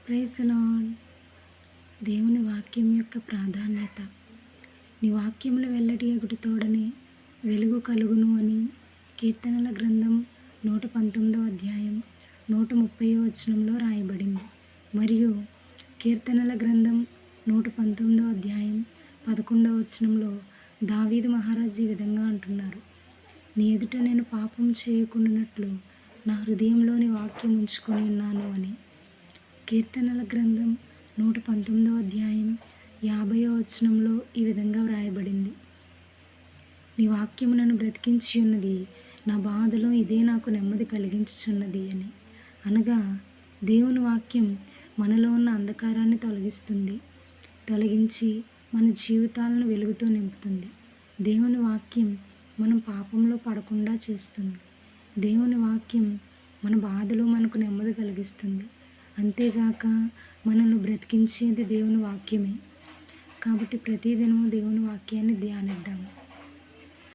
Praise the lord. దేవుని వాక్యం యొక్క ప్రాధాన్యత. నీ వాక్యములు వెల్లటి ఎగుటి తోడని వెలుగు కలుగును అని కీర్తనల గ్రంథం 119వ అధ్యాయం 130వ వచనంలో రాయబడింది. మరియు కీర్తనల గ్రంథం 119వ అధ్యాయం 11వ వచనంలో దావీదు మహారాజు ఈ విధంగా అంటున్నారు: నీ ఎదుట నేను పాపం చేయకుండానట్లు నా హృదయంలోని వాక్యం ఉంచుకొని ఉన్నాను అని. కీర్తనల గ్రంథం 119వ అధ్యాయం 50వ వచనంలో ఈ విధంగా వ్రాయబడింది: నీ వాక్యము నన్ను బ్రతికించి ఉన్నది, నా బాధలో ఇదే నాకు నెమ్మది కలిగించుచున్నది అని. అనగా దేవుని వాక్యం మనలో ఉన్న అంధకారాన్ని తొలగించి మన జీవితాలను వెలుగుతో నింపుతుంది. దేవుని వాక్యం మనం పాపంలో పడకుండా చేస్తుంది. దేవుని వాక్యం మన బాధలో మనకు నెమ్మది కలిగిస్తుంది. అంతేగాక మనల్ని బ్రతికించేది దేవుని వాక్యమే. కాబట్టి ప్రతిదినము దేవుని వాక్యాన్ని ధ్యానిద్దాము.